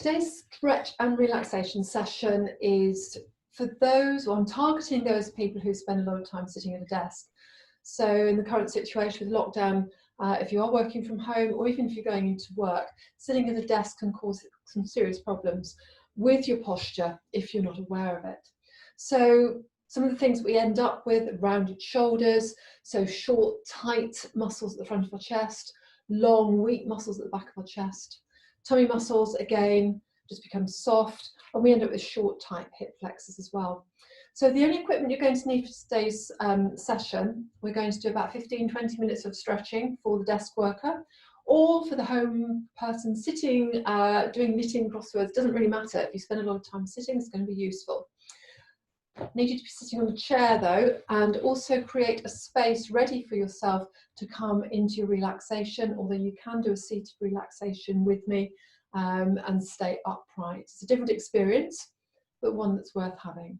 Today's stretch and relaxation session is for those, or I'm targeting those people who spend a lot of time sitting at a desk. So in the current situation with lockdown, if you are working from home or even if you're going into work, sitting at a desk can cause some serious problems with your posture if you're not aware of it. So some of the things we end up with: rounded shoulders, so short, tight muscles at the front of our chest, long, weak muscles at the back of our chest. Tummy muscles, again, just become soft, and we end up with short, tight hip flexors as well. So the only equipment you're going to need for today's session, we're going to do about 15-20 minutes of stretching for the desk worker, or for the home person sitting, doing knitting, crosswords. Doesn't really matter. If you spend a lot of time sitting, it's going to be useful. I need you to be sitting on a chair though, and also create a space ready for yourself to come into your relaxation, although you can do a seated relaxation with me and stay upright. It's a different experience, but one that's worth having.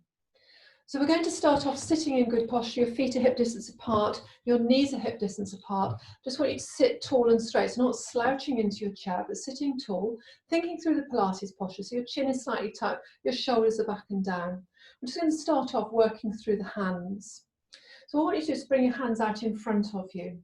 So we're going to start off sitting in good posture. Your feet are hip distance apart, your knees are hip distance apart. Just want you to sit tall and straight, so not slouching into your chair, but sitting tall, thinking through the Pilates posture. So your chin is slightly tucked, your shoulders are back and down. I'm just going to start off working through the hands. So what I want you to do is bring your hands out in front of you.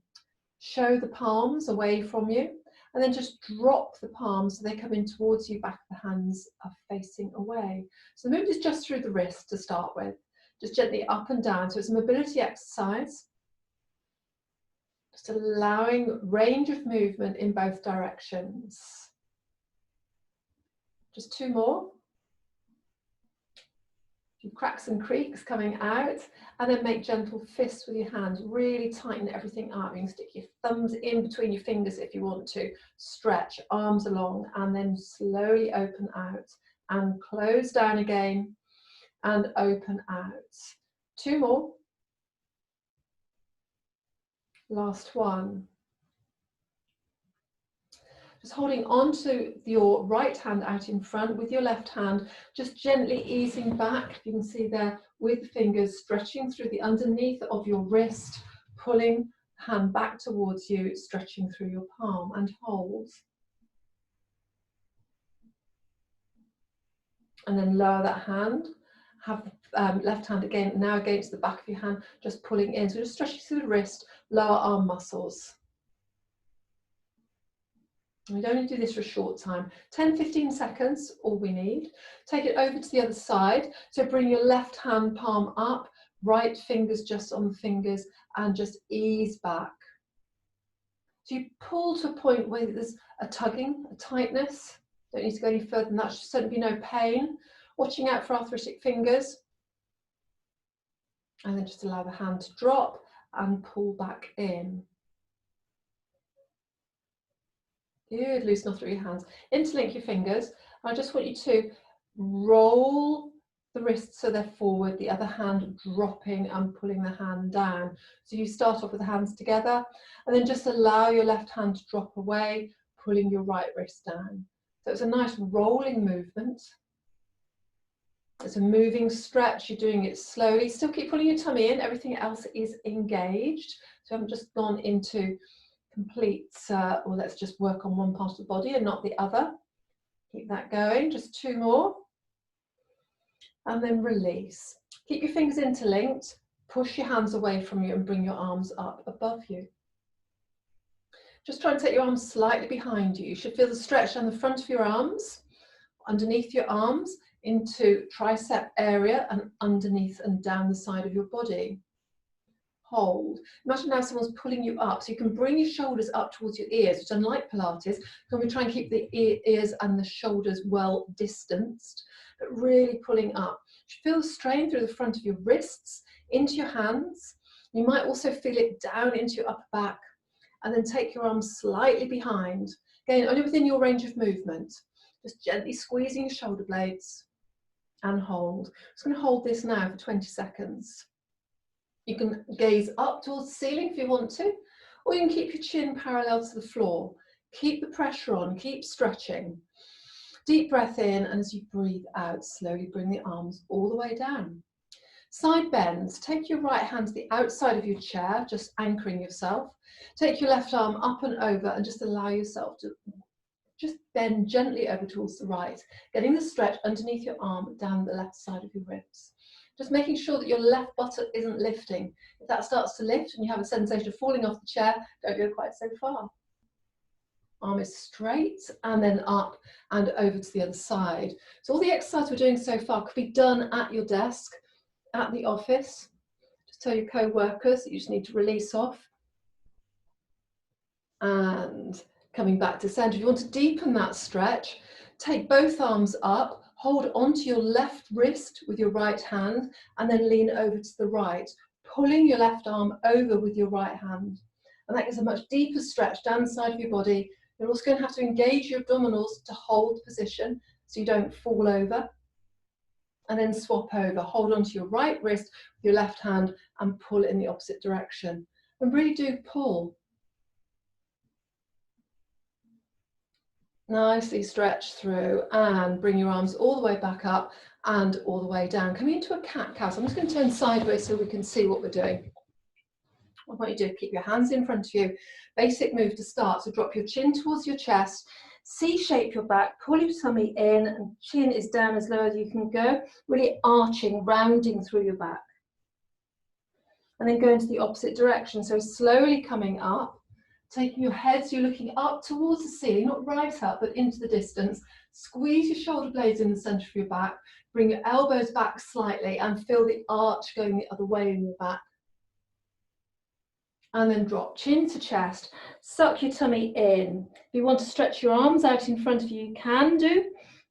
Show the palms away from you, and then just drop the palms so they come in towards you, back of the hands are facing away. So the movement is just through the wrist to start with, just gently up and down. So it's a mobility exercise, just allowing range of movement in both directions. Just two more. Few cracks and creaks coming out, and then make gentle fists with your hands. Really tighten everything up. You can stick your thumbs in between your fingers if you want to. Stretch arms along, and then slowly open out and close down again and open out. Two more. Last one. Just holding onto your right hand out in front with your left hand, just gently easing back. You can see there with the fingers stretching through the underneath of your wrist, pulling the hand back towards you, stretching through your palm, and hold. And then lower that hand. Have the left hand again, now against the back of your hand, just pulling in. So just stretching through the wrist, lower arm muscles. We don't need to do this for a short time, 10-15 seconds, all we need. Take it over to the other side. So bring your left hand palm up, right fingers just on the fingers, and just ease back. So you pull to a point where there's a tugging, a tightness. Don't need to go any further than that, should certainly be no pain. Watching out for arthritic fingers. And then just allow the hand to drop and pull back in. Good, loosen off through your hands. Interlink your fingers. I just want you to roll the wrists so they're forward, the other hand dropping and pulling the hand down. So you start off with the hands together, and then just allow your left hand to drop away, pulling your right wrist down. So it's a nice rolling movement. It's a moving stretch. You're doing it slowly. Still keep pulling your tummy in. Everything else is engaged. So I haven't just gone into complete, or let's just work on one part of the body and not the other. Keep that going, just two more. And then release. Keep your fingers interlinked, push your hands away from you and bring your arms up above you. Just try and take your arms slightly behind you. You should feel the stretch down the front of your arms, underneath your arms, into tricep area, and underneath and down the side of your body. Hold. Imagine now someone's pulling you up, so you can bring your shoulders up towards your ears, which unlike Pilates, can we try and keep the ears and the shoulders well distanced, but really pulling up. You feel the strain through the front of your wrists, into your hands. You might also feel it down into your upper back, and then take your arms slightly behind. Again, only within your range of movement. Just gently squeezing your shoulder blades and hold. I'm just going to hold this now for 20 seconds. You can gaze up towards the ceiling if you want to, or you can keep your chin parallel to the floor. Keep the pressure on, keep stretching. Deep breath in, and as you breathe out, slowly bring the arms all the way down. Side bends. Take your right hand to the outside of your chair, just anchoring yourself. Take your left arm up and over and just allow yourself to just bend gently over towards the right, getting the stretch underneath your arm down the left side of your ribs. Just making sure that your left buttock isn't lifting. If that starts to lift and you have a sensation of falling off the chair, don't go quite so far. Arm is straight and then up and over to the other side. So all the exercise we're doing so far could be done at your desk, at the office. Just tell your co-workers that you just need to release off. And coming back to center. If you want to deepen that stretch, take both arms up, hold onto your left wrist with your right hand, and then lean over to the right, pulling your left arm over with your right hand. And that gives a much deeper stretch down the side of your body. You're also going to have to engage your abdominals to hold position so you don't fall over. And then swap over, hold onto your right wrist with your left hand and pull in the opposite direction. And really do pull. Nicely stretch through and bring your arms all the way back up and all the way down. Coming into a cat-cow. So I'm just going to turn sideways so we can see what we're doing. What you do, keep your hands in front of you. Basic move to start. So drop your chin towards your chest. C-shape your back, pull your tummy in and chin is down as low as you can go. Really arching, rounding through your back. And then go into the opposite direction. So slowly coming up. Taking your head, so you're looking up towards the ceiling, not right up, but into the distance. Squeeze your shoulder blades in the center of your back. Bring your elbows back slightly and feel the arch going the other way in your back. And then drop chin to chest. Suck your tummy in. If you want to stretch your arms out in front of you, you can do.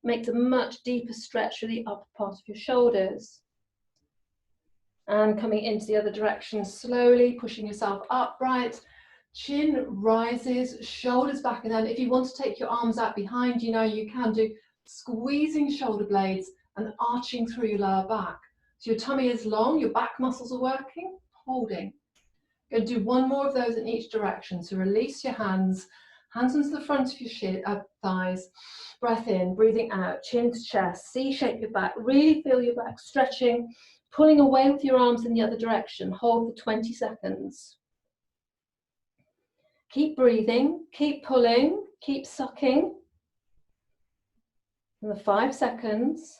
Makes a much deeper stretch through the upper part of your shoulders. And coming into the other direction, slowly pushing yourself upright. Chin rises, shoulders back, and then if you want to take your arms out behind you, you can do, squeezing shoulder blades and arching through your lower back. So your tummy is long, your back muscles are working, holding. Going to do one more of those in each direction. So release your hands onto the front of your thighs, breath in, breathing out, chin to chest, C-shape your back, really feel your back stretching, pulling away with your arms in the other direction. Hold for 20 seconds. Keep breathing, keep pulling, keep sucking. Another 5 seconds.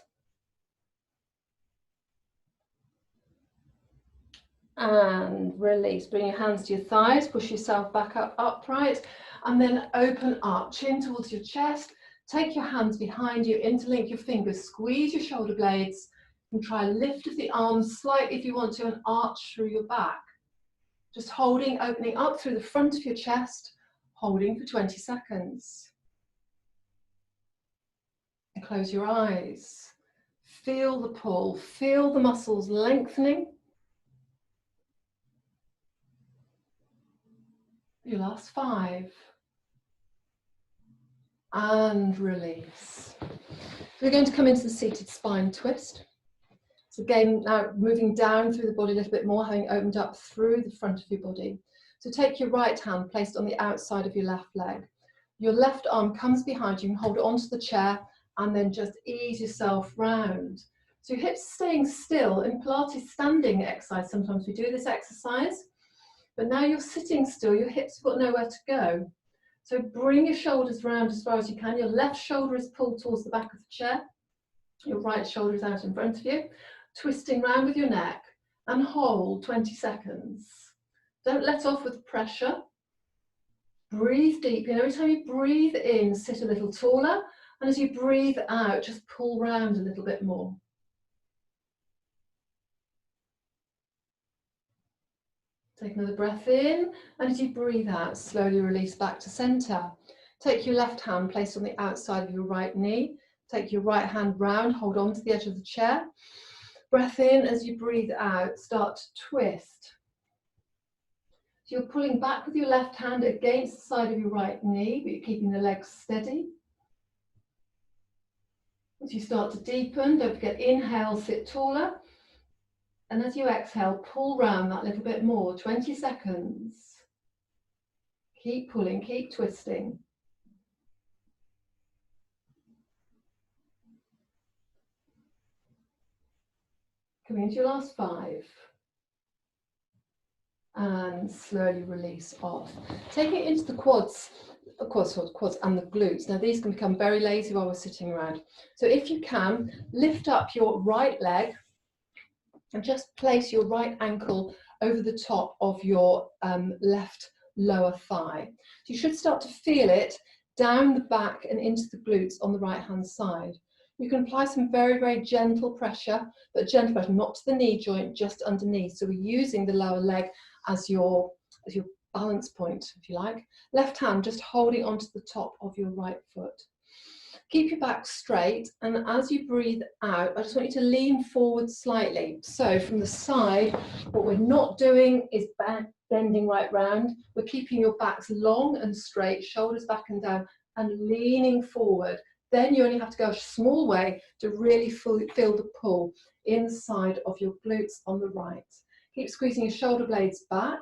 And release. Bring your hands to your thighs, push yourself back up upright, and then open up, chin towards your chest. Take your hands behind you, interlink your fingers, squeeze your shoulder blades, and try lift of the arms slightly if you want to, and arch through your back. Just holding, opening up through the front of your chest, holding for 20 seconds. And close your eyes. Feel the pull, feel the muscles lengthening. Your last 5. And release. We're going to come into the seated spine twist. So again, now moving down through the body a little bit more, having opened up through the front of your body. So take your right hand placed on the outside of your left leg. Your left arm comes behind you and hold it onto the chair and then just ease yourself round. So your hips staying still. In Pilates standing exercise, sometimes we do this exercise, but now you're sitting still, your hips have got nowhere to go. So bring your shoulders round as far as you can. Your left shoulder is pulled towards the back of the chair. Your right shoulder is out in front of you. Twisting round with your neck and hold 20 seconds. Don't let off with pressure. Breathe deeply. And every time you breathe in, sit a little taller. And as you breathe out, just pull round a little bit more. Take another breath in, and as you breathe out, slowly release back to center. Take your left hand, place on the outside of your right knee. Take your right hand round, hold on to the edge of the chair. Breath in, as you breathe out, start to twist. So you're pulling back with your left hand against the side of your right knee, but you're keeping the legs steady. As you start to deepen, don't forget, inhale, sit taller. And as you exhale, pull round that little bit more, 20 seconds. Keep pulling, keep twisting. Coming into your last 5. and slowly release off. Taking it into the quads, of course, quads and the glutes. Now these can become very lazy while we're sitting around. So if you can, lift up your right leg and just place your right ankle over the top of your left lower thigh. So you should start to feel it down the back and into the glutes on the right hand side. You can apply some very, very gentle pressure, but gentle pressure, not to the knee joint, just underneath. So we're using the lower leg as your balance point, if you like. Left hand just holding onto the top of your right foot. Keep your back straight, and as you breathe out, I just want you to lean forward slightly. So from the side, what we're not doing is bending right round. We're keeping your backs long and straight, shoulders back and down, and leaning forward. Then you only have to go a small way to really feel the pull inside of your glutes on the right. Keep squeezing your shoulder blades back.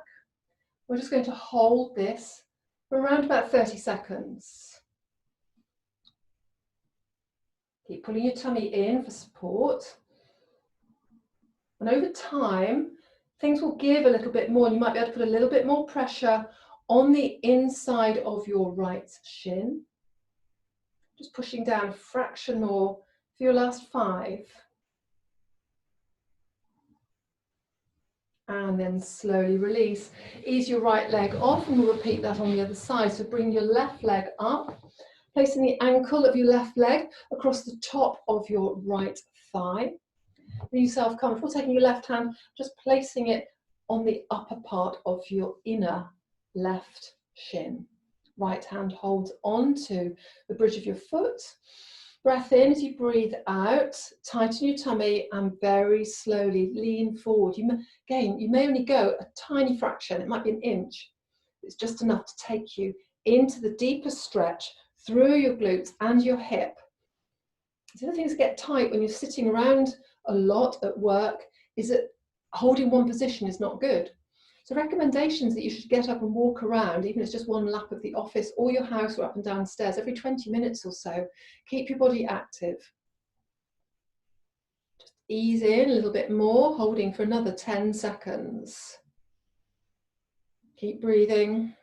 We're just going to hold this for around about 30 seconds. Keep pulling your tummy in for support. And over time, things will give a little bit more. You might be able to put a little bit more pressure on the inside of your right shin. Just pushing down a fraction more for your last 5. And then slowly release. Ease your right leg off, and we'll repeat that on the other side. So bring your left leg up, placing the ankle of your left leg across the top of your right thigh. Make yourself comfortable, taking your left hand, just placing it on the upper part of your inner left shin. Right hand holds onto the bridge of your foot. Breath in as you breathe out, tighten your tummy and very slowly lean forward. Again, you may only go a tiny fraction, it might be an inch. It's just enough to take you into the deeper stretch through your glutes and your hip. The other things that get tight when you're sitting around a lot at work is that holding one position is not good. So recommendations that you should get up and walk around, even if it's just one lap of the office or your house or up and down stairs every 20 minutes or so. Keep your body active. Just ease in a little bit more, holding for another 10 seconds. Keep breathing.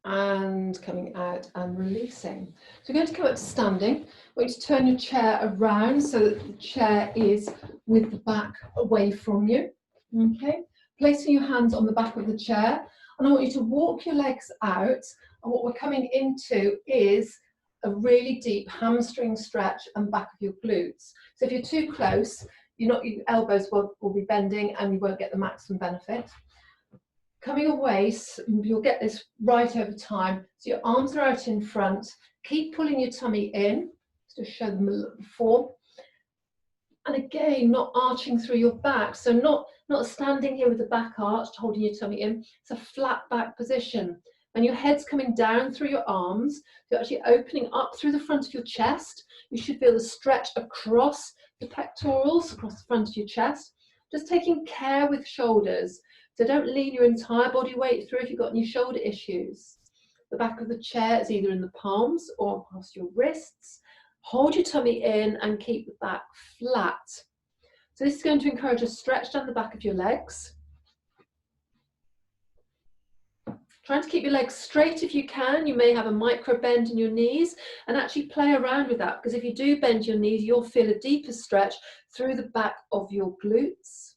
And coming out and releasing. So we're going to come up to standing. I want you to turn your chair around so that the chair is with the back away from you. Okay, placing your hands on the back of the chair, and I want you to walk your legs out, and what we're coming into is a really deep hamstring stretch and back of your glutes. So if you're too close, your elbows will be bending and you won't get the maximum benefit. Coming away, you'll get this right over time. So your arms are out in front. Keep pulling your tummy in, just to show them before. And again, not arching through your back. So not standing here with the back arched, holding your tummy in. It's a flat back position. And your head's coming down through your arms. You're actually opening up through the front of your chest. You should feel the stretch across the pectorals, across the front of your chest. Just taking care with shoulders. So don't lean your entire body weight through if you've got any shoulder issues. The back of the chair is either in the palms or across your wrists. Hold your tummy in and keep the back flat. So this is going to encourage a stretch down the back of your legs. Trying to keep your legs straight if you can. You may have a micro bend in your knees, and actually play around with that, because if you do bend your knees, you'll feel a deeper stretch through the back of your glutes.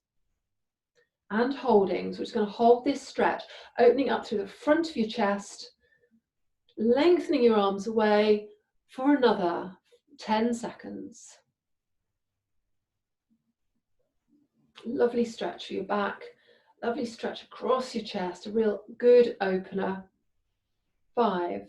And holding, so we're just going to hold this stretch, opening up through the front of your chest, lengthening your arms away for another 10 seconds. Lovely stretch for your back, lovely stretch across your chest, a real good opener. 5.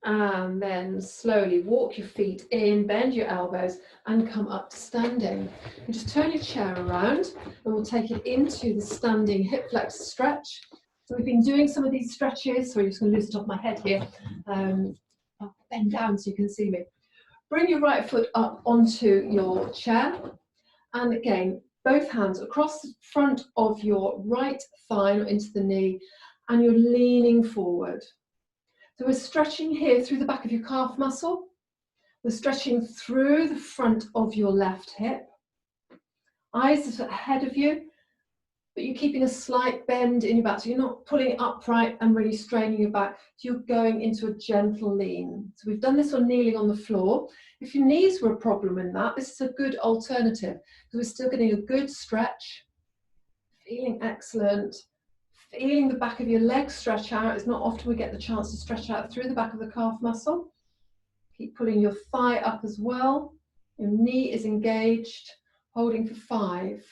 And then slowly walk your feet in, bend your elbows and come up to standing. And just turn your chair around and we'll take it into the standing hip flexor stretch. So we've been doing some of these stretches. Sorry, I'm just going to lose the top of my head here. I'll bend down so you can see me. Bring your right foot up onto your chair. And again, both hands across the front of your right thigh or into the knee, and you're leaning forward. So we're stretching here through the back of your calf muscle, We're stretching through the front of your left hip. Eyes are ahead of you, but you're keeping a slight bend in your back, so you're not pulling it upright and really straining your back. So you're going into a gentle lean. So we've done this on kneeling on the floor. If your knees were a problem in that, this is a good alternative, because we're still getting a good stretch, feeling excellent, feeling the back of your legs stretch out. It's not often we get the chance to stretch out through the back of the calf muscle. Keep pulling your thigh up as well. Your knee is engaged, holding for 5.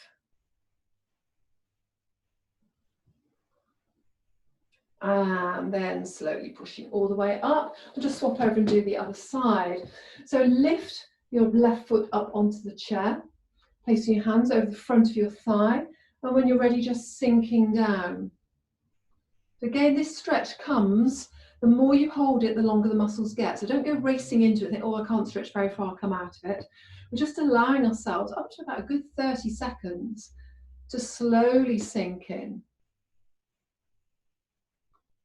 And then slowly pushing all the way up. We'll just swap over and do the other side. So lift your left foot up onto the chair, placing your hands over the front of your thigh, and when you're ready, just sinking down. Again, this stretch comes, the more you hold it, the longer the muscles get. So don't go racing into it and think, oh, I can't stretch very far, come out of it. We're just allowing ourselves up to about a good 30 seconds to slowly sink in.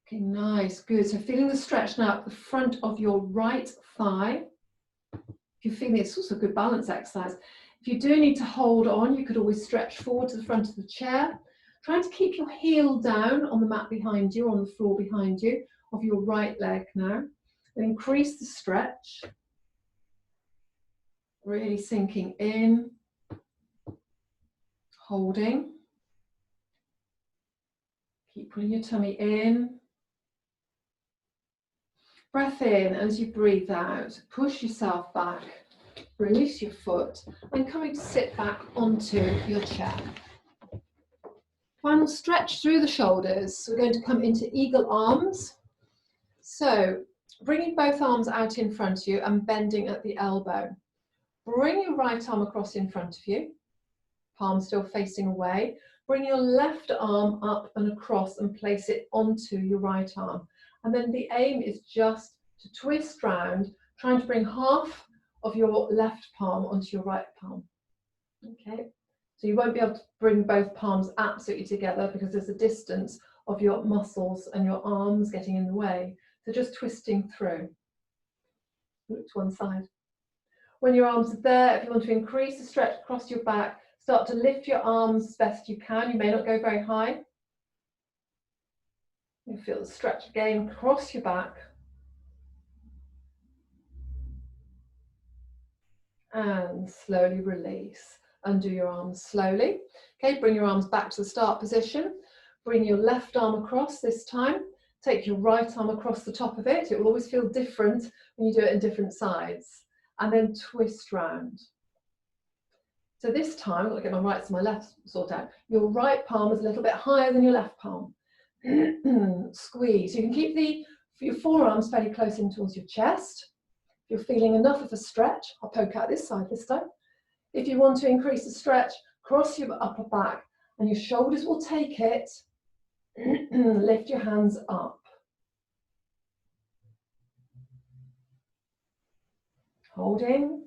Okay, nice, good. So feeling the stretch now at the front of your right thigh. If you're feeling it's also a good balance exercise. If you do need to hold on, you could always stretch forward to the front of the chair. Trying to keep your heel down on the mat behind you, on the floor behind you, of your right leg now. And increase the stretch. Really sinking in. Holding. Keep pulling your tummy in. Breath in as you breathe out. Push yourself back. Release your foot. And coming to sit back onto your chair. Final stretch through the shoulders. We're going to come into eagle arms. So bringing both arms out in front of you and bending at the elbow. Bring your right arm across in front of you. Palm still facing away. Bring your left arm up and across and place it onto your right arm. And then the aim is just to twist round, trying to bring half of your left palm onto your right palm. Okay, so you won't be able to bring both palms absolutely together because there's a distance of your muscles and your arms getting in the way. So just twisting through. Look to one side. When your arms are there, if you want to increase the stretch across your back, start to lift your arms as best you can. You may not go very high. You feel the stretch again across your back. And slowly release. Undo your arms slowly. Okay, bring your arms back to the start position. Bring your left arm across this time. Take your right arm across the top of it. It will always feel different when you do it in different sides. And then twist round. So this time, I'll get my right to my left sort out. Your right palm is a little bit higher than your left palm. Squeeze. You can keep your forearms fairly close in towards your chest. If you're feeling enough of a stretch, I'll poke out this side this time. If you want to increase the stretch, cross your upper back and your shoulders will take it. Lift your hands up. Holding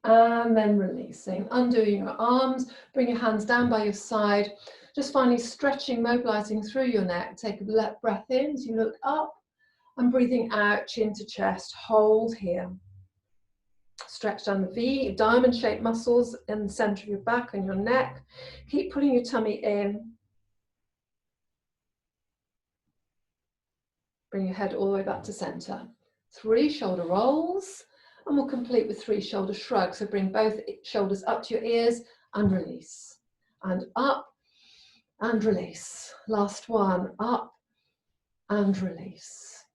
and then releasing. Undoing your arms, bring your hands down by your side. Just finally stretching, mobilizing through your neck. Take a breath in as you look up and breathing out, chin to chest. Hold here. Stretch down the V, diamond-shaped muscles in the center of your back and your neck. Keep pulling your tummy in. Bring your head all the way back to center. 3 shoulder rolls, and we'll complete with 3 shoulder shrugs. So bring both shoulders up to your ears and release. And up and release. Last one, up and release.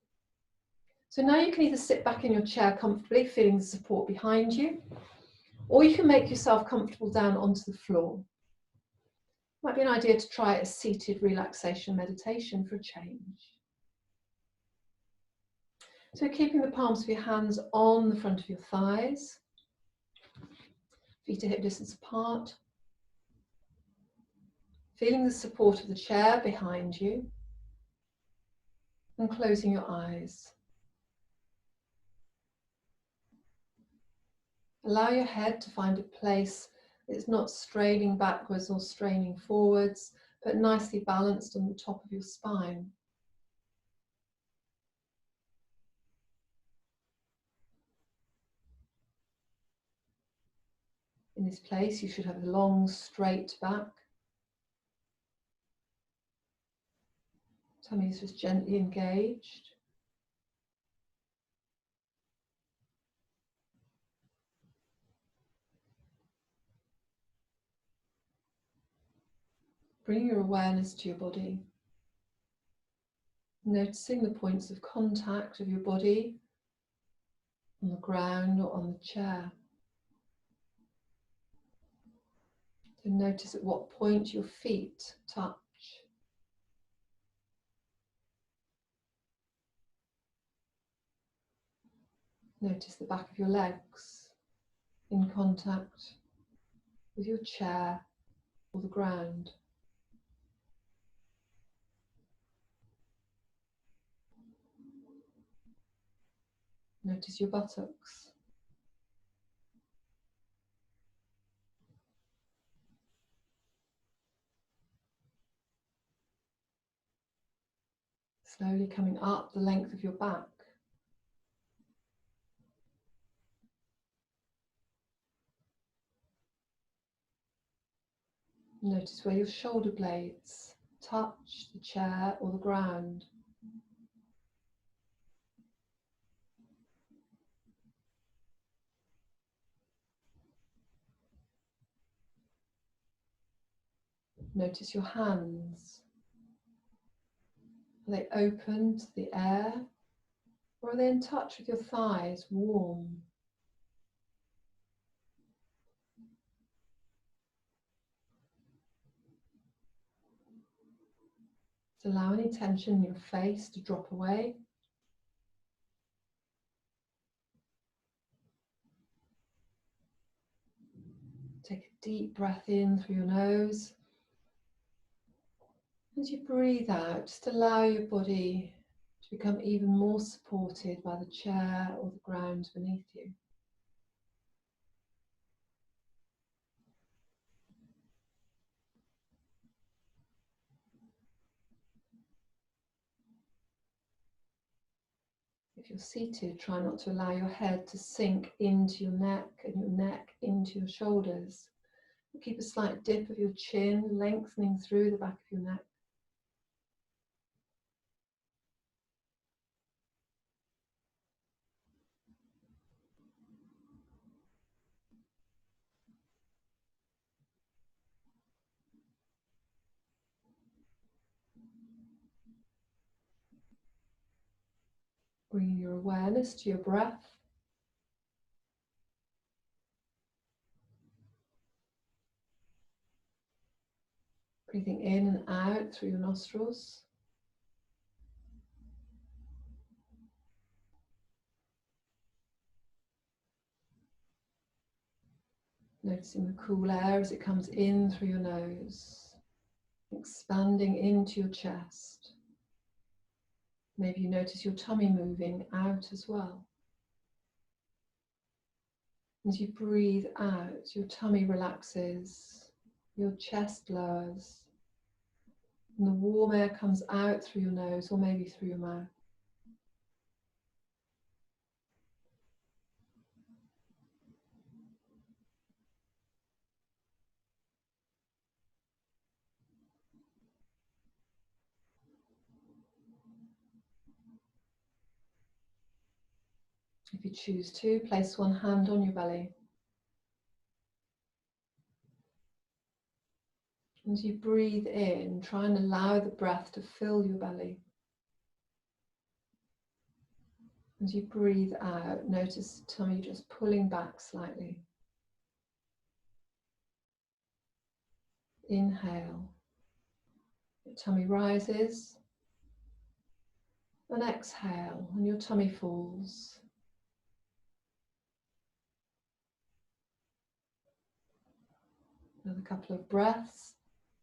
So now you can either sit back in your chair comfortably, feeling the support behind you, or you can make yourself comfortable down onto the floor. Might be an idea to try a seated relaxation meditation for a change. So keeping the palms of your hands on the front of your thighs, feet are hip distance apart, feeling the support of the chair behind you, and closing your eyes. Allow your head to find a place that's not straining backwards or straining forwards, but nicely balanced on the top of your spine. In this place, you should have a long, straight back. Tummy is just gently engaged. Bring your awareness to your body, noticing the points of contact of your body on the ground or on the chair. So notice at what point your feet touch. Notice the back of your legs in contact with your chair or the ground. Notice your buttocks. Slowly coming up the length of your back. Notice where your shoulder blades touch the chair or the ground. Notice your hands. Are they open to the air, or are they in touch with your thighs, warm? So allow any tension in your face to drop away. Take a deep breath in through your nose. As you breathe out, just allow your body to become even more supported by the chair or the ground beneath you. If you're seated, try not to allow your head to sink into your neck and your neck into your shoulders. Keep a slight dip of your chin, lengthening through the back of your neck. Bringing your awareness to your breath. Breathing in and out through your nostrils. Noticing the cool air as it comes in through your nose, expanding into your chest. Maybe you notice your tummy moving out as well. As you breathe out, your tummy relaxes, your chest lowers, and the warm air comes out through your nose or maybe through your mouth. If you choose to, place one hand on your belly. As you breathe in, try and allow the breath to fill your belly. As you breathe out, notice the tummy just pulling back slightly. Inhale, your tummy rises, and exhale, and your tummy falls. Another couple of breaths.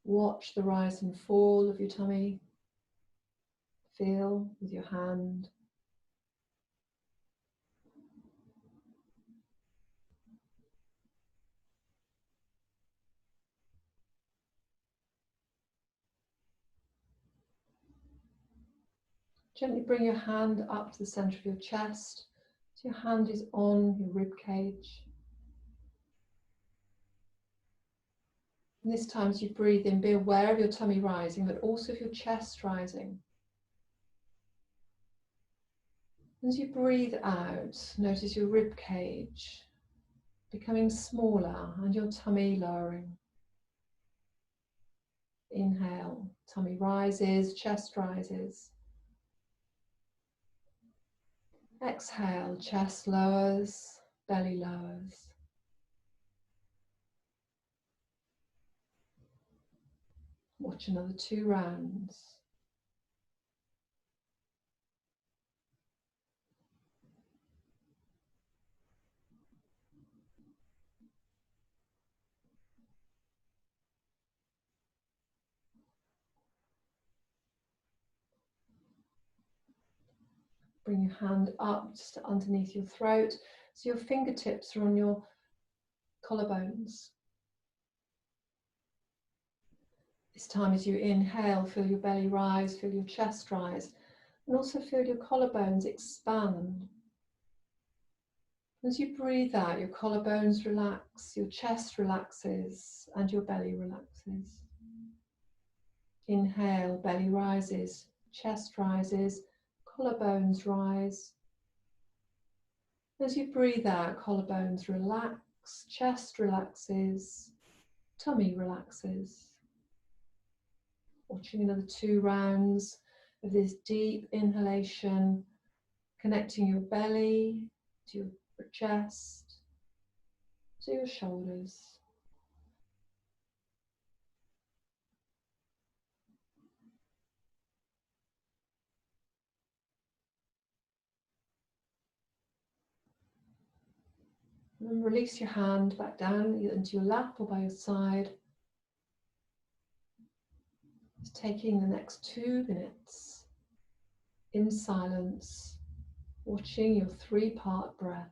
Watch the rise and fall of your tummy. Feel with your hand. Gently bring your hand up to the center of your chest. So your hand is on your rib cage. And this time as you breathe in, be aware of your tummy rising, but also of your chest rising. As you breathe out, notice your rib cage becoming smaller and your tummy lowering. Inhale, tummy rises, chest rises. Exhale, chest lowers, belly lowers. Watch another 2 rounds. Bring your hand up just underneath your throat, so your fingertips are on your collarbones. This time as you inhale, feel your belly rise, feel your chest rise, and also feel your collarbones expand. As you breathe out, your collarbones relax, your chest relaxes, and your belly relaxes. Inhale, belly rises, chest rises, collarbones rise. As you breathe out, collarbones relax, chest relaxes, tummy relaxes. Watching another 2 rounds of this deep inhalation, connecting your belly to your chest, to your shoulders. And then release your hand back down either into your lap or by your side. Just taking the next 2 minutes in silence, watching your 3-part breath.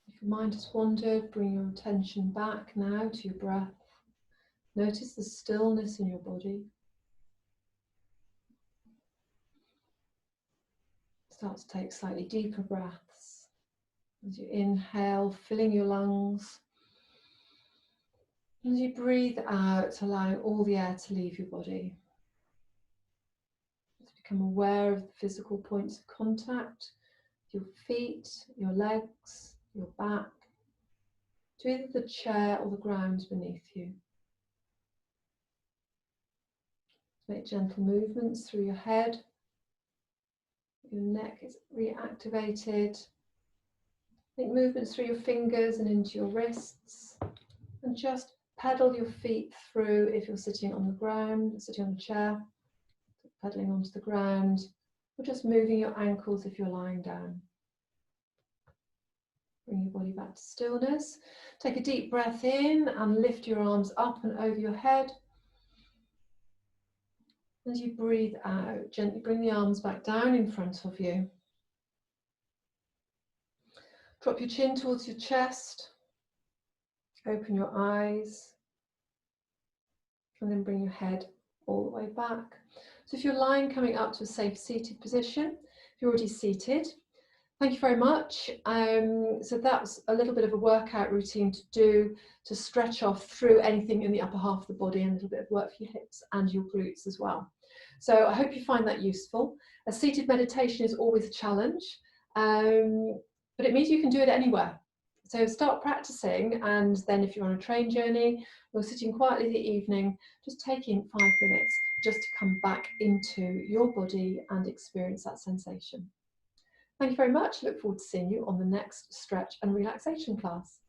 If your mind has wandered, bring your attention back now to your breath. Notice the stillness in your body. Start to take slightly deeper breaths. As you inhale, filling your lungs. As you breathe out, allowing all the air to leave your body. Just become aware of the physical points of contact, your feet, your legs, your back, to either the chair or the ground beneath you. Make gentle movements through your head. Your neck is reactivated. Make movements through your fingers and into your wrists. And just pedal your feet through if you're sitting on the ground, sitting on a chair, pedaling onto the ground, or just moving your ankles if you're lying down. Bring your body back to stillness. Take a deep breath in and lift your arms up and over your head. As you breathe out, gently bring the arms back down in front of you. Drop your chin towards your chest. Open your eyes. And then bring your head all the way back. So if you're lying, coming up to a safe seated position, if you're already seated, thank you very much. So that's a little bit of a workout routine to do to stretch off through anything in the upper half of the body, and a little bit of work for your hips and your glutes as well. So I hope you find that useful. A seated meditation is always a challenge, but it means you can do it anywhere. So start practicing, and then if you're on a train journey or sitting quietly in the evening, just taking 5 minutes just to come back into your body and experience that sensation. Thank you very much. Look forward to seeing you on the next stretch and relaxation class.